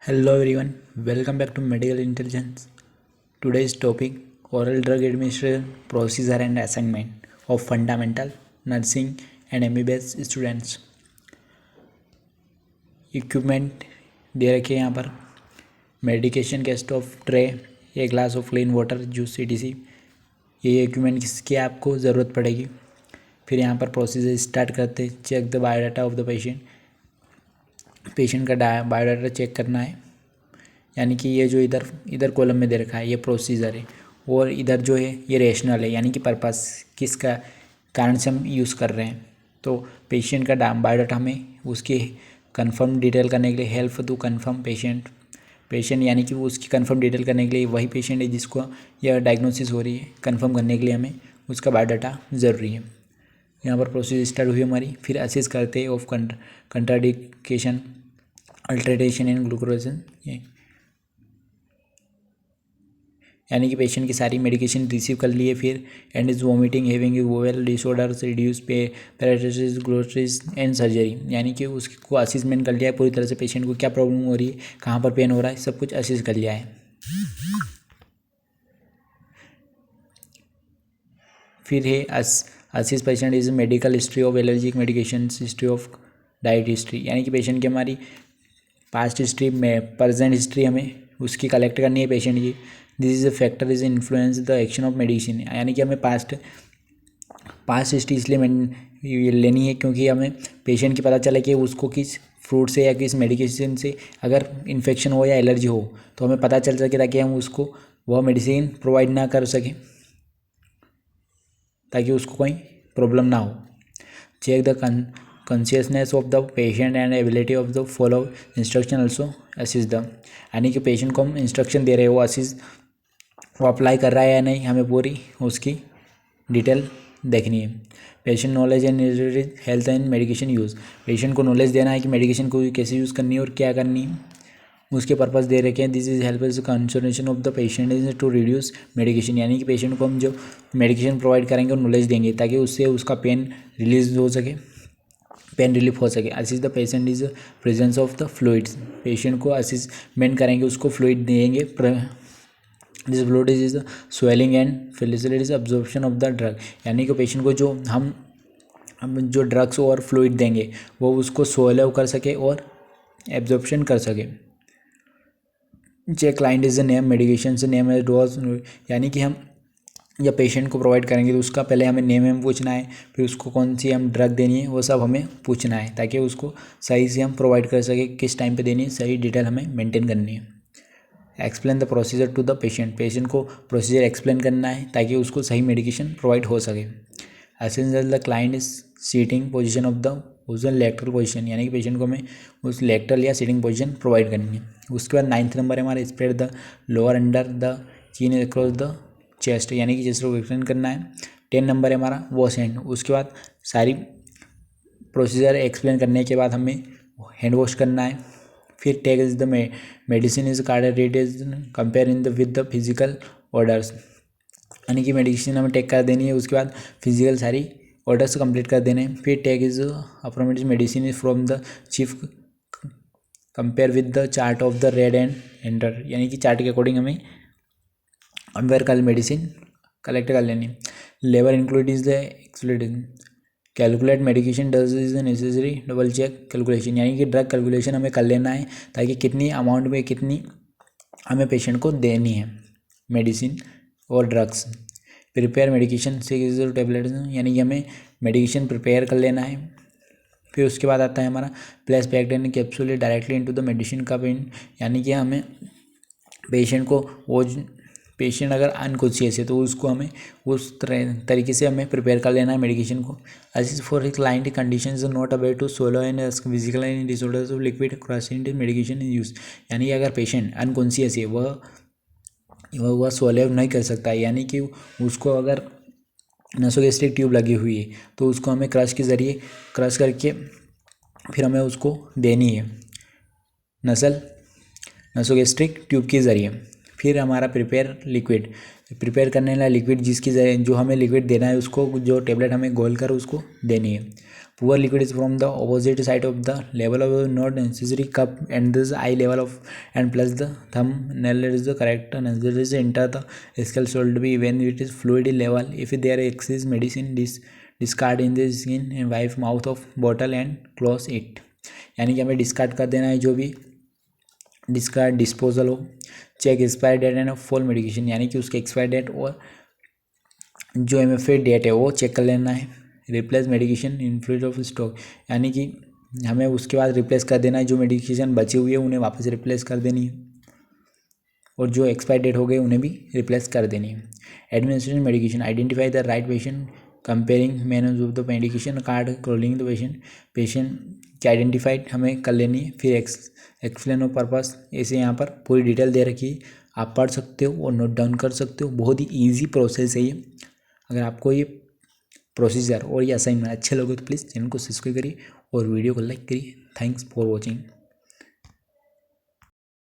Hello everyone, welcome back to Medical Intelligence. Today's topic oral drug administration procedure and assignment of fundamental nursing and MBBS students. Equipment दे रखे हैं यहाँ पर medication chest of tray, a glass of clean water, juice etc. ये equipment किसकी आपको ज़रूरत पड़ेगी। फिर यहाँ पर प्रोसीजर स्टार्ट करते, check the biodata of the patient का बायोडाटा चेक करना है। यानी कि ये जो इधर कॉलम में दे रखा है ये प्रोसीजर है, और इधर जो है ये रेशनल है, यानी कि पर्पस किसका कारण से हम यूज़ कर रहे हैं। तो पेशेंट का बायोडाटा हमें उसकी कंफर्म डिटेल करने के लिए हेल्प टू कंफर्म पेशेंट यानी कि वो उसकी कंफर्म डिटेल करने के लिए वही पेशेंट है जिसको यह डायग्नोसिस हो रही है, कंफर्म करने के लिए हमें उसका बायोडाटा ज़रूरी है। यहाँ पर प्रोसीजर स्टार्ट हुई हमारी। फिर असेस करते हैं ऑफ कंट्राडिकेशन, अल्टरेशन इन ग्लूकोरोजन, यानी कि पेशेंट की सारी मेडिकेशन रिसीव कर लिए। फिर and is vomiting, having bowel disorders, reduce paralysis, glossitis and surgery, यानी कि उसको असेसमेंट कर लिया है पूरी तरह से, पेशेंट को क्या प्रॉब्लम हो रही है, कहाँ पर पेन हो रहा है, सब कुछ असेस कर लिया है। फिर है assess patient is medical history of allergic medication, history of diet history, यानी कि पेशेंट की हमारी पास्ट हिस्ट्री में प्रेजेंट हिस्ट्री हमें उसकी कलेक्ट करनी है पेशेंट की। This is a factor is influence the action of medicine, यानी कि हमें पास्ट हिस्ट्री इसलिए लेनी है क्योंकि हमें पेशेंट की पता चले कि उसको किस फ्रूट से या किस मेडिकेशन से अगर इन्फेक्शन हो या एलर्जी हो तो हमें पता चल सके, ताकि हम उसको वह मेडिसिन प्रोवाइड ना कर सकें, ताकि उसको कोई प्रॉब्लम ना हो। Check the consciousness of the patient and ability of the follow instruction also assist the, यानी कि पेशेंट को हम इंस्ट्रक्शन दे रहे हैं वो अप्लाई कर रहा है या नहीं, हमें पूरी उसकी डिटेल देखनी है। Patient knowledge and health and medication use, patient को नॉलेज देना है कि मेडिकेशन को कैसे यूज़ करनी है और क्या करनी है, उसके पर्पस दे रखे हैं। This is help is concentration of the patient is to reduce medication, यानी कि पेशेंट को हम जो मेडिकेशन प्रोवाइड करेंगे और नॉलेज देंगे ताकि उससे उसका पेन रिलीज हो सके, पेन रिलीफ हो सके। Assist the patient is presence of the fluids, patient को असिस्टमेंट करेंगे, उसको फ्लूइड देंगे। This fluid is swelling and facilities absorption of the drug, यानी कि पेशेंट को जो हम जो ड्रग्स और फ्लूइड देंगे वो उसको स्वेलो कर सके और एब्जॉर्प्शन कर सके। Check client is the name, medication से नेम है डोज, यानी कि हम जब पेशेंट को प्रोवाइड करेंगे तो उसका पहले हमें नेम एम पूछना है, फिर उसको कौन सी हम ड्रग देनी है वो सब हमें पूछना है, ताकि उसको सही से हम प्रोवाइड कर सके, किस टाइम पे देनी है, सही डिटेल हमें मेंटेन करनी है। Explain the procedure to the patient को प्रोसीजर एक्सप्लेन करना है ताकि उसको सही मेडिकेशन प्रोवाइड हो सके। असेंस the client is sitting position of the उजन लेक्टरल पोजिशन, यानी कि पेशेंट को हमें उस लेक्टरल या सीटिंग पोजिशन प्रोवाइड करनी है। उसके बाद 9th नंबर है हमारा spread the lower under the चीन अक्रॉस द चेस्ट, यानी कि चेस्ट को एक्सप्लेन करना है। 10 नंबर है हमारा वॉश हैंड, उसके बाद सारी प्रोसीजर एक्सप्लेन करने के बाद हमें हैंड वॉश करना है। फिर take is the medicine is card rate is compare in the with the physical orders, यानी कि मेडिसिन हमें टेक कर देनी है, उसके बाद फिजिकल सारी ऑर्डर्स कंप्लीट कर देने हैं। फिर take is appropriate medicine is from the chief compare with the chart of the red and enter, यानी कि चार्ट के अकॉर्डिंग हमें कंपेयर कर मेडिसिन कलेक्ट कर लेनी। लेबर इंक्लूड इज द एक्सप्लेटिंग calculate medication does is necessary double check calculation, यानी कि ड्रग कैलकुलेशन हमें कर लेना है ताकि कितनी अमाउंट में कितनी हमें पेशेंट को देनी है मेडिसिन और ड्रग्स। प्रिपेयर मेडिकेशन 6 टेबलेट्स, यानी कि हमें मेडिकेशन प्रिपेयर कर लेना है। फिर उसके बाद आता है हमारा place packed and capsule directly into the medicine cup in, यानी कि हमें पेशेंट को वो पेशेंट अगर अनकॉन्शियस है तो उसको हमें उस तरीके से हमें प्रिपेयर कर लेना है मेडिकेशन को। Assist for client condition is not aware to solo and physical and disorders of liquid crossing medication is use, यानी कि अगर पेशेंट अनकॉन्शियस है वह सोलो नहीं कर सकता है, यानी कि उसको अगर नसोगैस्ट्रिक ट्यूब लगी हुई है तो उसको हमें क्रश के ज़रिए क्रश करके फिर हमें उसको देनी है नसोगैस्ट्रिक ट्यूब के ज़रिए। फिर हमारा प्रिपेयर लिक्विड, प्रिपेयर करने वाला लिक्विड जो हमें लिक्विड देना है उसको, जो टेबलेट हमें घोल कर उसको देनी है। Poor liquid is from the opposite side of the level of not necessary cup and this I level of and plus the thumb nail is the correct necessary enter the scale should be when it is fluid level. If there exists medicine discard in the skin and wipe mouth of bottle and close it. यानी कि हमें discard कर देना है जो भी discard disposal हो। Check expire date and full medication, यानी कि उसके एक्सपायर डेट और जो MFA डेट है वो चेक कर लेना है। Replace medication in fluid of stock, यानी कि हमें उसके बाद रिप्लेस कर देना है, जो मेडिकेशन बची हुई है उन्हें वापस रिप्लेस कर देनी है और जो एक्सपायर डेट हो गए उन्हें भी रिप्लेस कर देनी है। Administration medication, identify the right patient, comparing manners of the medication card, calling the patient की आइडेंटिफाइड हमें कर लेनी है। फिर एक्सप्लेन ऑफ पर्पस, ऐसे यहाँ पर पूरी डिटेल दे रखी है, आप पढ़ सकते हो और नोट डाउन कर सकते हो। बहुत ही ईजी प्रोसेस है ये। अगर आपको ये प्रोसीजर और ये असाइनमेंट अच्छे लगे तो प्लीज़ चैनल को सब्सक्राइब करिए और वीडियो को लाइक करिए। Thanks for watching.